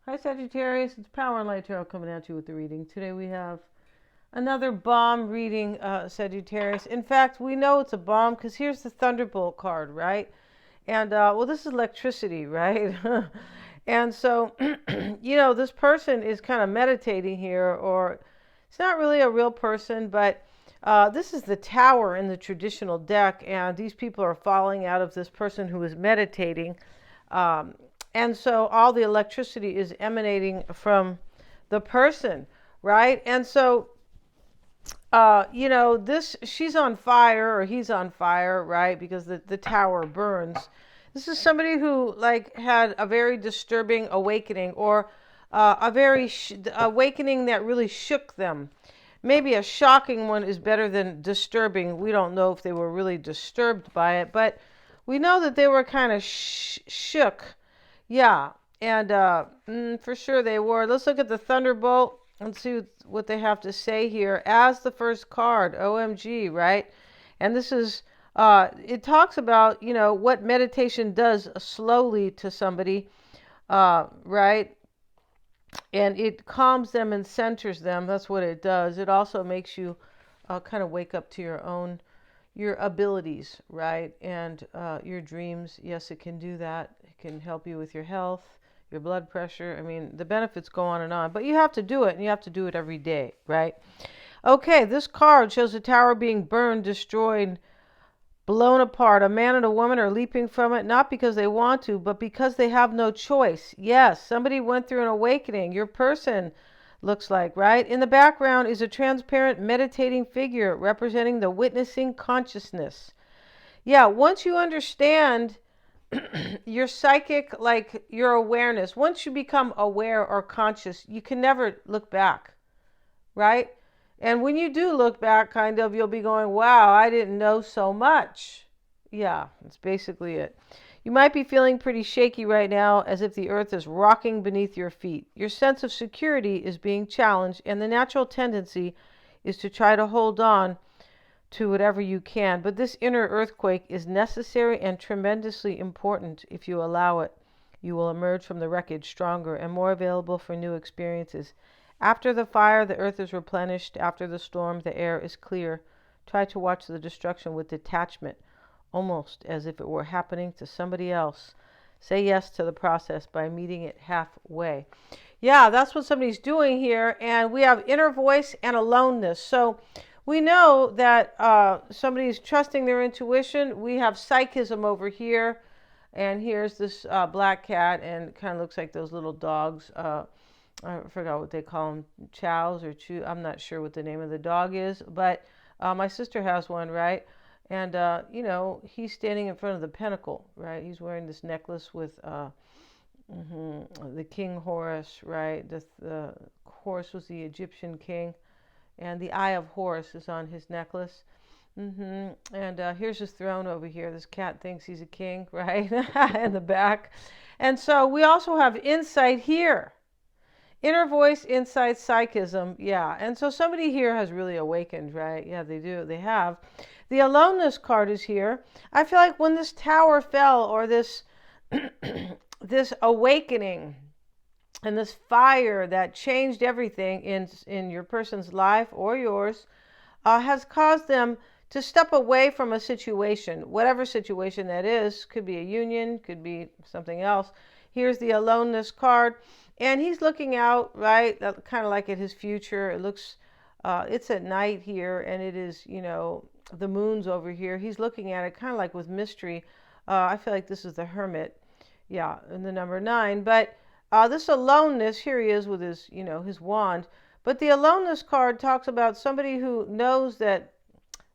Hi Sagittarius, it's Power and Light Tarot coming at you with the reading. Today we have another bomb reading, Sagittarius. In fact, we know it's a bomb because here's the Thunderbolt card, right? And, well, this is electricity, right? And so, this person is kind of meditating here, or it's not really a real person, but this is the Tower in the traditional deck, and these people are falling out of this person who is meditating. Um, and so all the electricity is emanating from the person, right? And so, this, she's on fire or he's on fire, right? Because the tower burns. This is somebody who like had a very disturbing awakening, or a very awakening that really shook them. Maybe a shocking one is better than disturbing. We don't know if they were really disturbed by it, but we know that they were kind of shook. Yeah, and for sure they were. Let's look at the Thunderbolt and see what they have to say here as the first card. OMG, right? And this is, it talks about, what meditation does slowly to somebody, right? And it calms them and centers them. That's what it does. It also makes you kind of wake up to your abilities, right? And your dreams. Yes, it can do that. It can help you with your health, your blood pressure. I mean, the benefits go on and on, but you have to do it, and you have to do it every day, right? Okay, this card shows the tower being burned, destroyed, blown apart. A man and a woman are leaping from it, not because they want to, but because they have no choice. Yes, somebody went through an awakening. Your person looks like, right? In the background is a transparent meditating figure representing the witnessing consciousness. Yeah, once you understand your psychic, like your awareness, once you become aware or conscious, you can never look back, right? And when you do look back, kind of, you'll be going, wow, I didn't know so much. Yeah, that's basically it. You might be feeling pretty shaky right now, as if the earth is rocking beneath your feet. Your sense of security is being challenged, and the natural tendency is to try to hold on to whatever you can. But this inner earthquake is necessary and tremendously important. If you allow it, you will emerge from the wreckage stronger and more available for new experiences. After the fire, the earth is replenished. After the storm, the air is clear. Try to watch the destruction with detachment, almost as if it were happening to somebody else. Say yes to the process by meeting it halfway. Yeah, that's what somebody's doing here. And we have inner voice and aloneness. So we know that somebody's trusting their intuition. We have psychism over here. And here's this black cat, and it kind of looks like those little dogs. I forgot what they call them, chows or chew. I'm not sure what the name of the dog is, but my sister has one, right? And he's standing in front of the pinnacle, right? He's wearing this necklace with the King Horus, right? The Horus was the Egyptian king, and the Eye of Horus is on his necklace. And here's his throne over here. This cat thinks he's a king, right? In the back. And so we also have insight here. Inner voice, insight, psychism. Yeah. And so somebody here has really awakened, right? Yeah, they do. They have. The aloneness card is here. I feel like when this tower fell, or this this awakening and this fire that changed everything in your person's life or yours, has caused them to step away from a situation, whatever situation that is. Could be a union, could be something else. Here's the aloneness card, and he's looking out, right, kind of like at his future. It looks, it's at night here, and it is, the moon's over here. He's looking at it kind of like with mystery. I feel like this is the Hermit, yeah, in the number 9. But this aloneness, here he is with his, his wand. But the aloneness card talks about somebody who knows that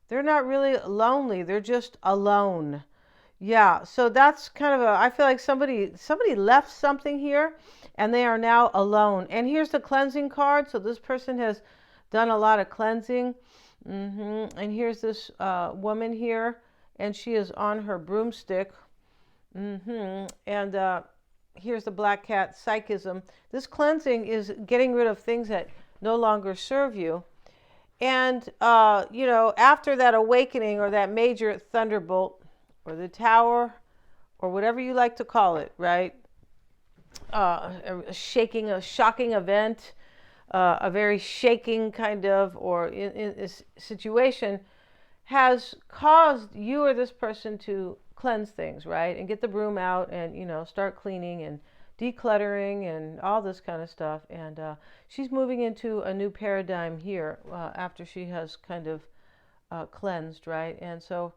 they're not really lonely, they're just alone. Yeah, so that's kind of I feel like somebody left something here, and they are now alone. And here's the cleansing card. So this person has done a lot of cleansing. And here's this woman here, and she is on her broomstick. And here's the black cat, psychism. This cleansing is getting rid of things that no longer serve you. And, after that awakening, or that major thunderbolt, or the tower, or whatever you like to call it, right? a shocking event, a very shaking kind of, or in this situation, has caused you or this person to cleanse things, right? And get the broom out and, start cleaning and decluttering and all this kind of stuff. And she's moving into a new paradigm here after she has kind of cleansed, right? And so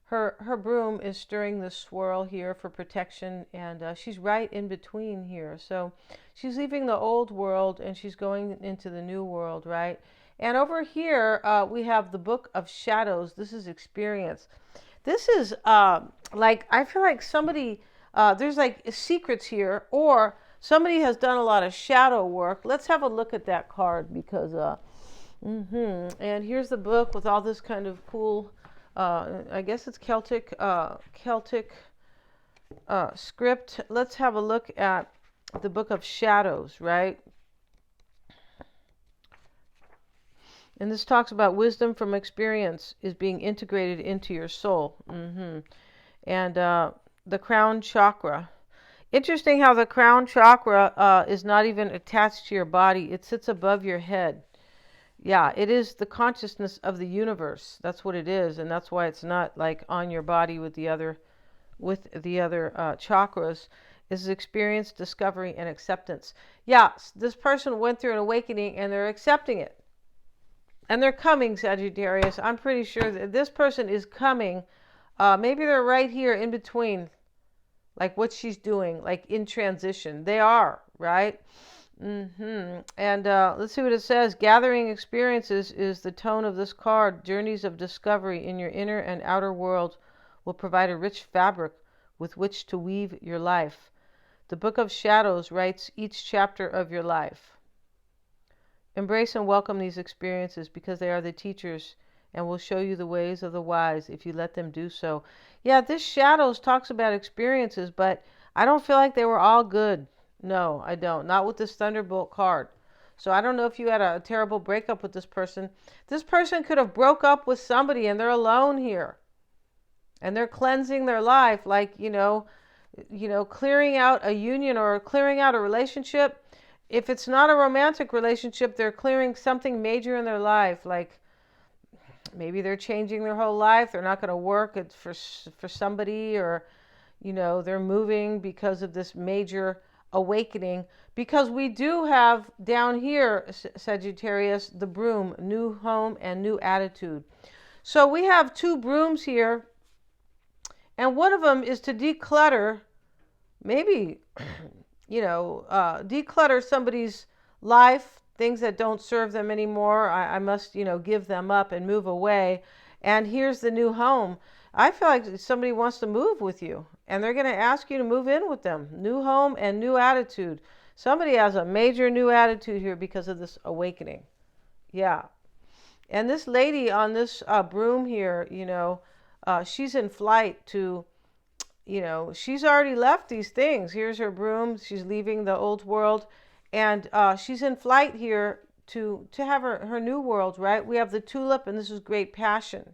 her broom is stirring the swirl here for protection, and she's right in between here. So she's leaving the old world and she's going into the new world, right? And over here, we have the Book of Shadows. This is experience. This is like, I feel like somebody, there's like secrets here, or somebody has done a lot of shadow work. Let's have a look at that card because, and here's the book with all this kind of cool, I guess it's Celtic script. Let's have a look at the Book of Shadows, right? And this talks about wisdom from experience is being integrated into your soul. And the crown chakra. Interesting how the crown chakra is not even attached to your body. It sits above your head. Yeah, it is the consciousness of the universe. That's what it is. And that's why it's not like on your body with the other chakras. Is experience, discovery, and acceptance. Yeah, this person went through an awakening and they're accepting it. And they're coming, Sagittarius. I'm pretty sure that this person is coming. Maybe they're right here in between, like what she's doing, like in transition. They are, right? And let's see what it says. Gathering experiences is the tone of this card. Journeys of discovery in your inner and outer world will provide a rich fabric with which to weave your life. The Book of Shadows writes each chapter of your life. Embrace and welcome these experiences because they are the teachers and will show you the ways of the wise if you let them do so. Yeah, this Shadows talks about experiences, but I don't feel like they were all good. No, I don't. Not with this Thunderbolt card. So I don't know if you had a terrible breakup with this person. This person could have broke up with somebody and they're alone here. And they're cleansing their life, like, clearing out a union or clearing out a relationship. If it's not a romantic relationship, they're clearing something major in their life. Like maybe they're changing their whole life. They're not going to work for somebody, or, they're moving because of this major awakening. Because we do have down here, Sagittarius, the broom, new home and new attitude. So we have two brooms here. And one of them is to declutter, maybe declutter somebody's life, things that don't serve them anymore. I must, give them up and move away. And here's the new home. I feel like somebody wants to move with you and they're going to ask you to move in with them. New home and new attitude. Somebody has a major new attitude here because of this awakening. Yeah. And this lady on this broom here, she's in flight to, she's already left these things. Here's her broom. She's leaving the old world. And she's in flight here to have her new world, right? We have the tulip, and this is great passion.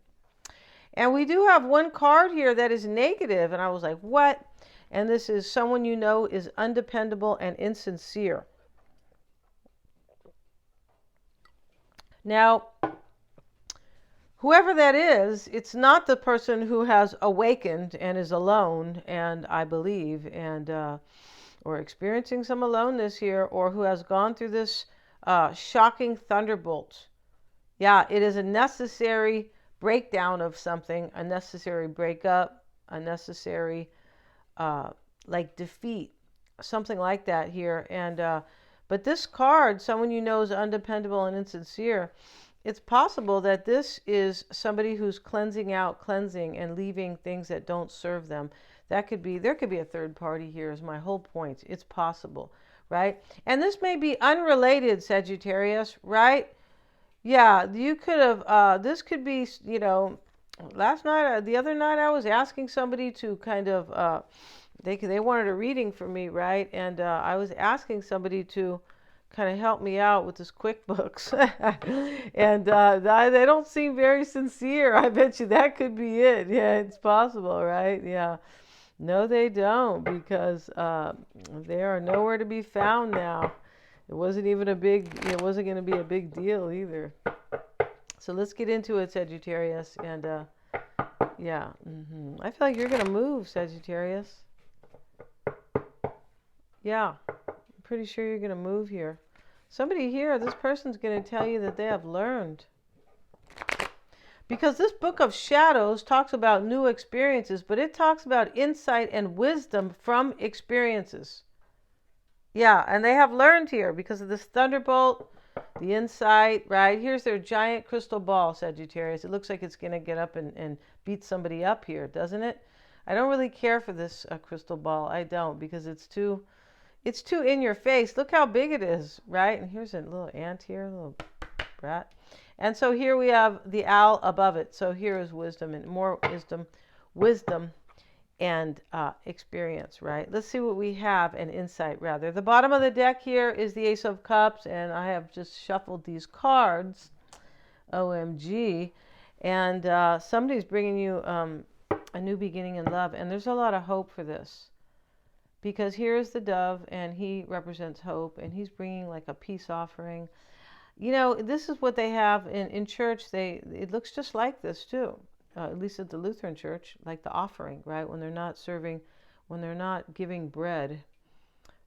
And we do have one card here that is negative. And I was like, what? And this is someone you know is undependable and insincere. Now, whoever that is, it's not the person who has awakened and is alone, and I believe, and or experiencing some aloneness here, or who has gone through this shocking thunderbolt. Yeah, it is a necessary breakdown of something, a necessary breakup, a necessary like defeat, something like that here. And but this card, someone you know is undependable and insincere. It's possible that this is somebody who's cleansing and leaving things that don't serve them. There could be a third party here is my whole point. It's possible, right? And this may be unrelated, Sagittarius, right? Yeah, you could have, this could be, last night, the other night I was asking somebody to kind of, they wanted a reading for me, right? And I was asking somebody to kind of help me out with this QuickBooks. And they don't seem very sincere. I bet you that could be it. Yeah, it's possible, right? Yeah. No, they don't, because they are nowhere to be found now. It wasn't going to be a big deal either. So let's get into it, Sagittarius. And yeah, I feel like you're going to move, Sagittarius. Yeah, I'm pretty sure you're going to move here. Somebody here, this person's going to tell you that they have learned. Because this book of shadows talks about new experiences, but it talks about insight and wisdom from experiences. Yeah, and they have learned here because of this thunderbolt, the insight, right? Here's their giant crystal ball, Sagittarius. It looks like it's going to get up and beat somebody up here, doesn't it? I don't really care for this crystal ball. I don't, because it's too in your face. Look how big it is, right? And here's a little ant here, a little brat. And so here we have the owl above it. So here is wisdom and more wisdom and experience, right? Let's see what we have, and insight rather. The bottom of the deck here is the Ace of Cups, and I have just shuffled these cards. OMG. And somebody's bringing you a new beginning in love, and there's a lot of hope for this. Because here's the dove, and he represents hope, and he's bringing like a peace offering. You know, this is what they have in church. It looks just like this too, at least at the Lutheran church, like the offering, right? When they're not giving bread.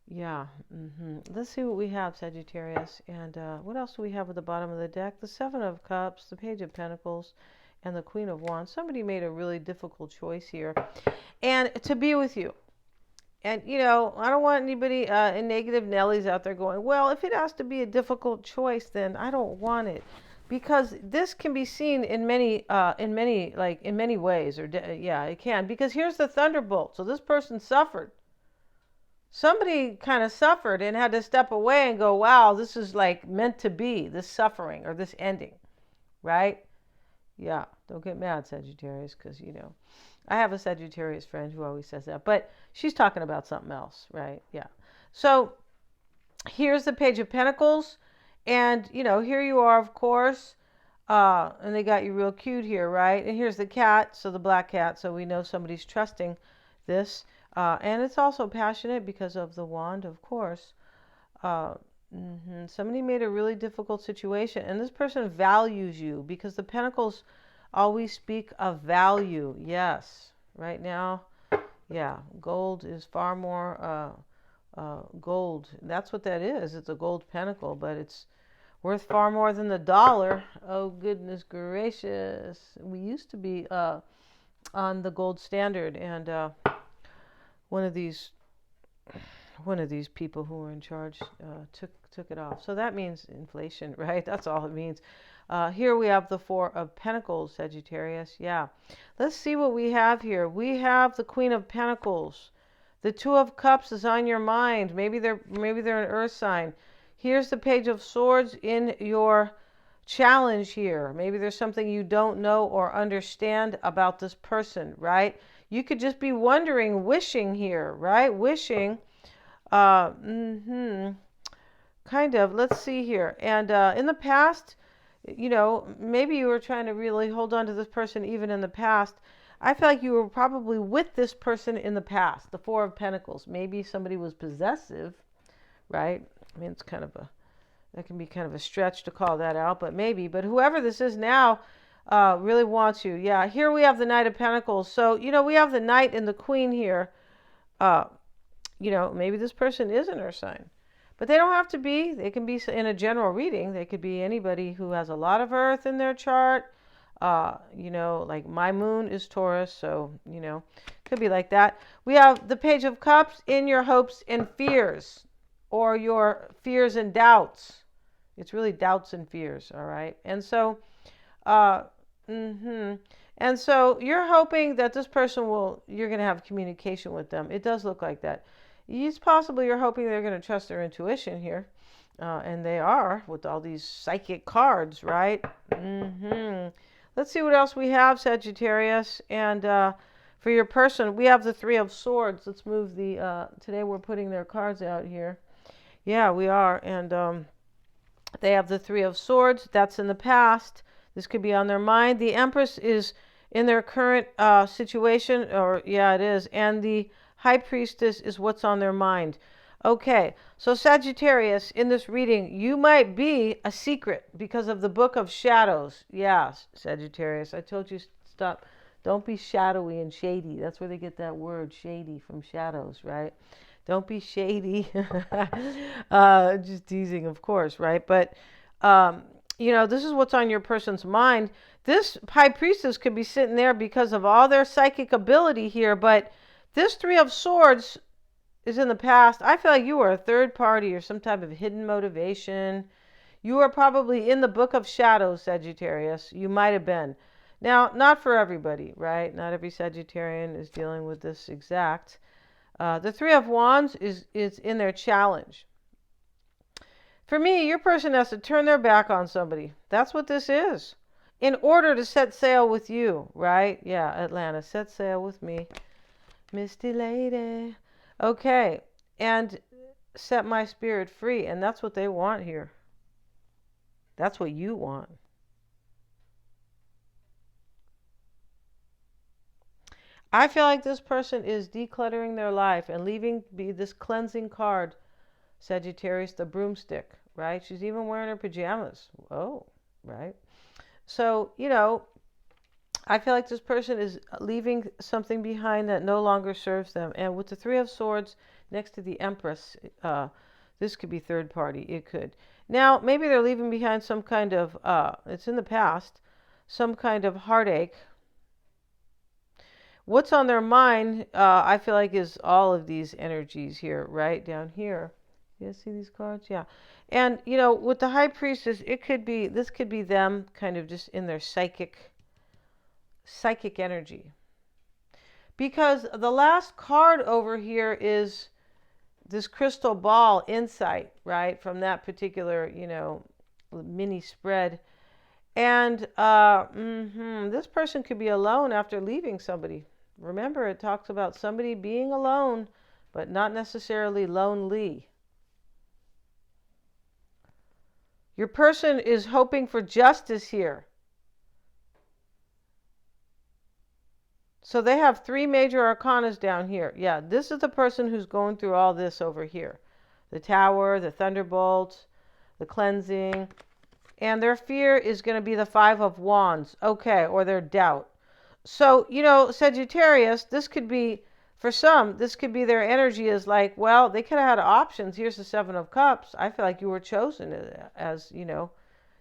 Yeah. Let's see what we have, Sagittarius. And what else do we have at the bottom of the deck? The Seven of Cups, the Page of Pentacles, and the Queen of Wands. Somebody made a really difficult choice here. And to be with you. And, you know, I don't want anybody in negative Nellies out there going, well, if it has to be a difficult choice, then I don't want it. Because this can be seen in many ways. Yeah, it can. Because here's the thunderbolt. So this person suffered. Somebody kind of suffered and had to step away and go, wow, this is like meant to be, this suffering or this ending, right? Yeah, don't get mad, Sagittarius, because, you know, I have a Sagittarius friend who always says that, but she's talking about something else, right? Yeah. So here's the Page of Pentacles, and, you know, here you are, of course, and they got you real cute here, right? And here's the cat, so the black cat, so we know somebody's trusting this, and it's also passionate because of the wand, of course. Somebody made a really difficult situation, and this person values you because the pentacles always speak of value. Yes, right now, yeah, gold is far more gold. That's what that is. It's a gold pentacle, but it's worth far more than the dollar. Oh, goodness gracious. We used to be on the gold standard, and one of these people who were in charge took it off. So that means inflation, right? That's all it means. Here we have the Four of Pentacles, Sagittarius. Yeah. Let's see what we have here. We have the Queen of Pentacles. The Two of Cups is on your mind. Maybe they're an earth sign. Here's the Page of Swords in your challenge here. Maybe there's something you don't know or understand about this person, right? You could just be wondering, wishing here, right? Wishing. Kind of. Let's see here. And in the past, you know, maybe you were trying to really hold on to this person even in the past. I feel like you were probably with this person in the past, the Four of Pentacles. Maybe somebody was possessive, right? I mean, that can be kind of a stretch to call that out, but maybe. But whoever this is now really wants you. Yeah, here we have the Knight of Pentacles. So, you know, we have the Knight and the Queen here. You know, maybe this person is an earth sign. But they don't have to be. They can be in a general reading. They could be anybody who has a lot of earth in their chart. You know, like my moon is Taurus, so, you know, could be like that. We have the Page of Cups in your hopes and fears, or your fears and doubts. It's really doubts and fears, all right? And so, and so you're hoping that this person you're going to have communication with them. It does look like that. It's possible you're hoping they're going to trust their intuition here. And they are with all these psychic cards, right? Let's see what else we have, Sagittarius. And for your person, we have the Three of Swords. Let's move today we're putting their cards out here. Yeah, we are. And they have the Three of Swords. That's in the past. This could be on their mind. The Empress is in their current situation, or yeah, it is. And the high priestess is what's on their mind. Okay, so Sagittarius, in this reading, you might be a secret because of the Book of Shadows. Yes, Sagittarius, I told you stop. Don't be shadowy and shady. That's where they get that word shady from shadows, right? Don't be shady. Just teasing, of course, right? But, this is what's on your person's mind. This high priestess could be sitting there because of all their psychic ability here, but this Three of Swords is in the past. I feel like you were a third party or some type of hidden motivation. You are probably in the Book of Shadows, Sagittarius. You might have been. Now, not for everybody, right? Not every Sagittarian is dealing with this exact. The Three of Wands is in their challenge. For me, your person has to turn their back on somebody. That's what this is. In order to set sail with you, right? Yeah, Atlanta, set sail with me. Misty Lady. Okay, and set my spirit free. And that's what they want here. That's what you want. I feel like this person is decluttering their life and leaving this cleansing card, Sagittarius, the broomstick, right? She's even wearing her pajamas. Oh, right. So, I feel like this person is leaving something behind that no longer serves them. And with the Three of Swords next to the Empress, this could be third party. It could. Now, maybe they're leaving behind some kind of, it's in the past, some kind of heartache. What's on their mind, I feel like, is all of these energies here, right down here. You see these cards? Yeah. And, with the High Priestess, this could be them kind of just in their psychic energy. Because the last card over here is this crystal ball insight, right? From that particular, mini spread. And this person could be alone after leaving somebody. Remember, it talks about somebody being alone, but not necessarily lonely. Your person is hoping for justice here. So they have 3 major arcanas down here. Yeah, this is the person who's going through all this over here. The Tower, the Thunderbolt, the cleansing. And their fear is going to be the 5 of Wands. Okay, or their doubt. So, Sagittarius, this could be, for some, this could be their energy is like, well, they could have had options. Here's the 7 of Cups. I feel like you were chosen as, you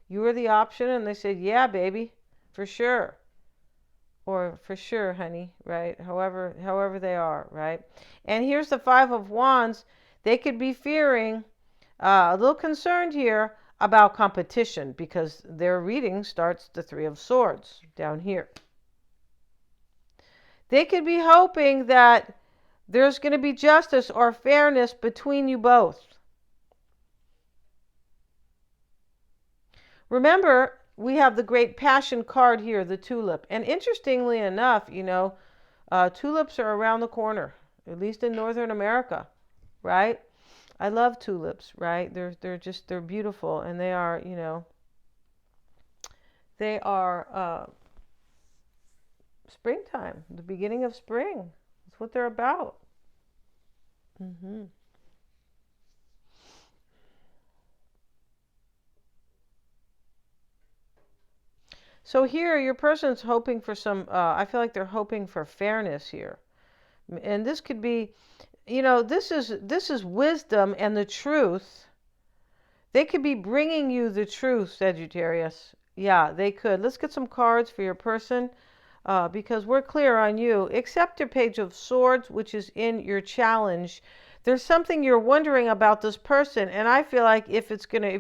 were the option. And they said, yeah, baby, for sure. Or for sure, honey, right? However they are, right? And here's the 5 of Wands. They could be fearing, a little concerned here about competition because their reading starts the 3 of Swords down here. They could be hoping that there's going to be justice or fairness between you both. Remember, we have the great passion card here, the tulip. And interestingly enough, tulips are around the corner, at least in Northern America, right? I love tulips, right? They're beautiful, and they are, they are springtime, the beginning of spring. That's what they're about. So here, your person's hoping for some, I feel like they're hoping for fairness here. And this could be, this is wisdom and the truth. They could be bringing you the truth, Sagittarius. Yeah, they could. Let's get some cards for your person because we're clear on you. Accept your Page of Swords, which is in your challenge. There's something you're wondering about this person, and I feel like if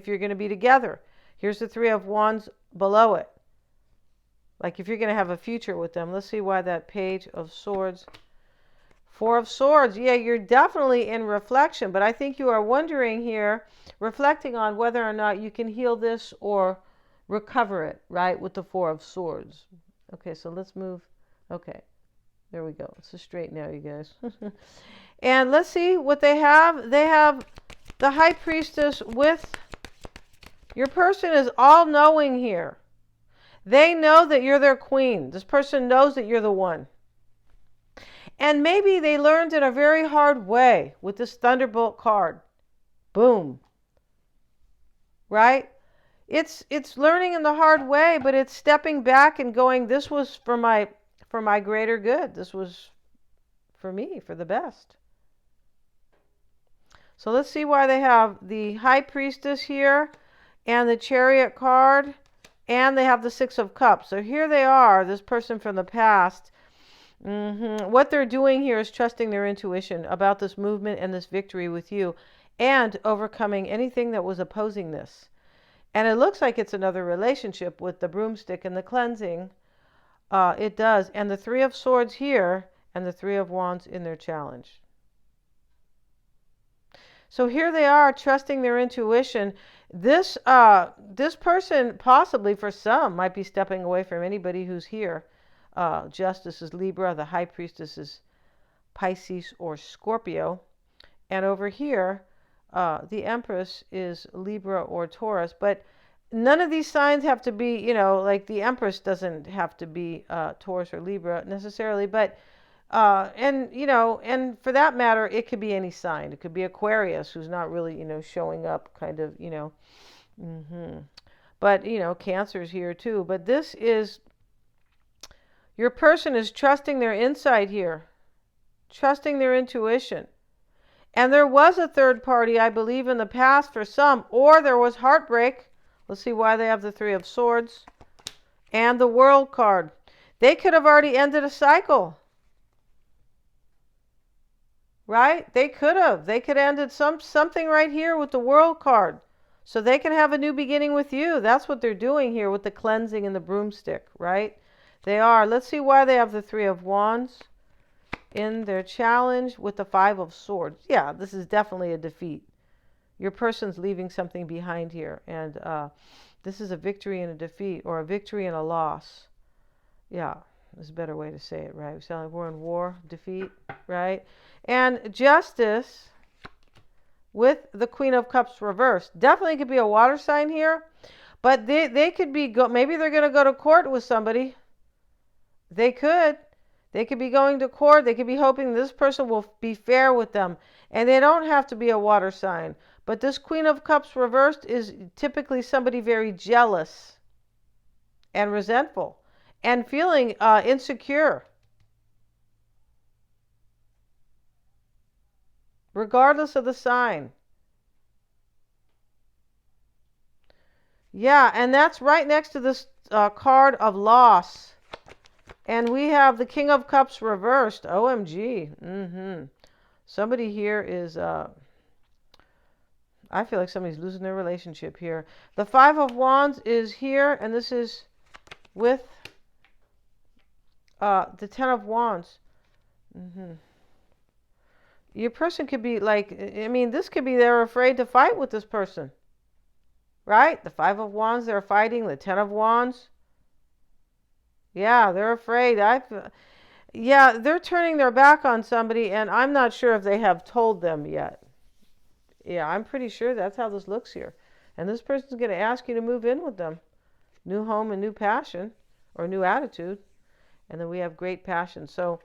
you're gonna be together. Here's the 3 of Wands below it. Like if you're going to have a future with them. Let's see why that Page of Swords. 4 of Swords. Yeah, you're definitely in reflection. But I think you are wondering here, reflecting on whether or not you can heal this or recover it, right? With the 4 of Swords. Okay, so let's move. Okay, there we go. It's straight now, you guys. And let's see what they have. They have the High Priestess with... Your person is all-knowing here. They know that you're their queen. This person knows that you're the one. And maybe they learned in a very hard way with this Thunderbolt card. Boom. Right? It's learning in the hard way, but it's stepping back and going, this was for my greater good. This was for me, for the best. So let's see why they have the High Priestess here and the Chariot card, and they have the Six of Cups. So here they are, this person from the past. What they're doing here is trusting their intuition about this movement and this victory with you, and overcoming anything that was opposing this. And it looks like it's another relationship with the broomstick and the cleansing. It does. And the Three of Swords here and the Three of Wands in their challenge. So here they are trusting their intuition. This person, possibly for some, might be stepping away from anybody who's here. Justice is Libra. The High Priestess is Pisces or Scorpio. And over here, the Empress is Libra or Taurus. But none of these signs have to be, like the Empress doesn't have to be Taurus or Libra necessarily. But, and for that matter, it could be any sign. It could be Aquarius, who's not really, showing up kind of, But, Cancer's here too. But this is, your person is trusting their insight here, trusting their intuition. And there was a third party, I believe, in the past for some, or there was heartbreak. Let's see why they have the Three of Swords and the World card. They could have already ended a cycle. Right? They could have. They could have ended something right here with the World card. So they can have a new beginning with you. That's what they're doing here with the cleansing and the broomstick, right? They are. Let's see why they have the Three of Wands in their challenge with the Five of Swords. Yeah, this is definitely a defeat. Your person's leaving something behind here. And this is a victory and a defeat, or a victory and a loss. Yeah, there's a better way to say it, right? We sound like we're in war, defeat, right? And Justice with the Queen of Cups reversed. Definitely could be a water sign here. But they could be, maybe they're going to go to court with somebody. They could. They could be going to court. They could be hoping this person will be fair with them. And they don't have to be a water sign. But this Queen of Cups reversed is typically somebody very jealous and resentful and feeling insecure. Regardless of the sign. Yeah, and that's right next to this card of loss. And we have the King of Cups reversed. OMG. Somebody here is, I feel like somebody's losing their relationship here. The Five of Wands is here, and this is with the Ten of Wands. Your person could be like, this could be they're afraid to fight with this person. Right? The Five of Wands, they're fighting. The Ten of Wands. Yeah, they're afraid. Yeah, they're turning their back on somebody, and I'm not sure if they have told them yet. Yeah, I'm pretty sure that's how this looks here. And this person's going to ask you to move in with them. New home and new passion, or new attitude. And then we have great passion. So,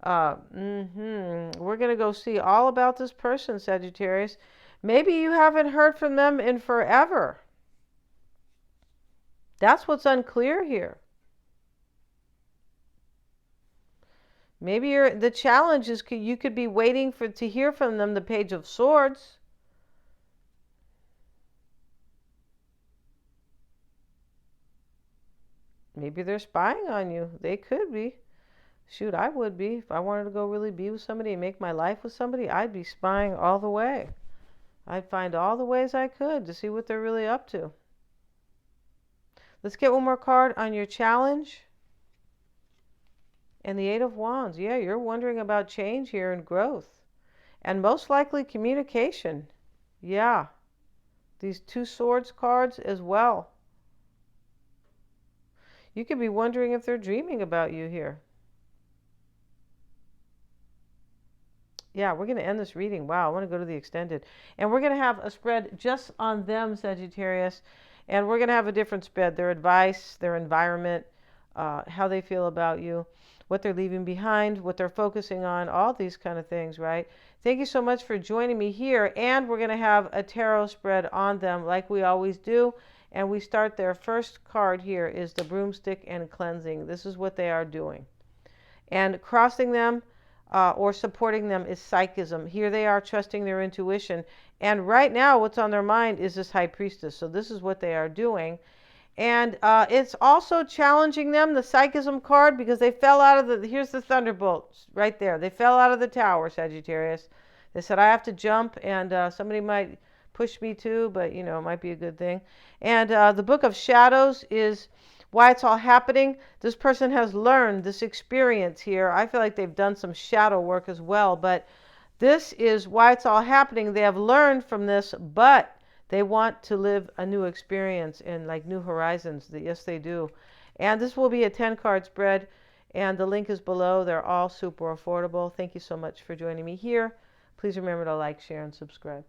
we're going to go see all about this person, Sagittarius. Maybe you haven't heard from them in forever. That's what's unclear here. Maybe the challenge is you could be waiting to hear from them the Page of Swords. Maybe they're spying on you. They could be. Shoot, I would be. If I wanted to go really be with somebody and make my life with somebody, I'd be spying all the way. I'd find all the ways I could to see what they're really up to. Let's get one more card on your challenge. And the Eight of Wands. Yeah, you're wondering about change here and growth. And most likely communication. Yeah. These Two Swords cards as well. You could be wondering if they're dreaming about you here. Yeah, we're going to end this reading. Wow, I want to go to the extended. And we're going to have a spread just on them, Sagittarius. And we're going to have a different spread, their advice, their environment, how they feel about you, what they're leaving behind, what they're focusing on, all these kind of things, right? Thank you so much for joining me here. And we're going to have a tarot spread on them like we always do. And we start their first card here is the broomstick and cleansing. This is what they are doing. And crossing them or supporting them is psychism. Here they are trusting their intuition. And right now what's on their mind is this high priestess. So this is what they are doing. And it's also challenging them, the psychism card, because they fell out of the, here's the thunderbolts right there. They fell out of the tower, Sagittarius. They said, I have to jump, and somebody might push me too, but, you know, it might be a good thing. And the Book of Shadows is why it's all happening. This person has learned this experience here. I feel like they've done some shadow work as well, but this is why it's all happening. They have learned from this, but they want to live a new experience and like new horizons. Yes, they do. And this will be a 10-card spread, and the link is below. They're all super affordable. Thank you so much for joining me here. Please remember to like, share, and subscribe.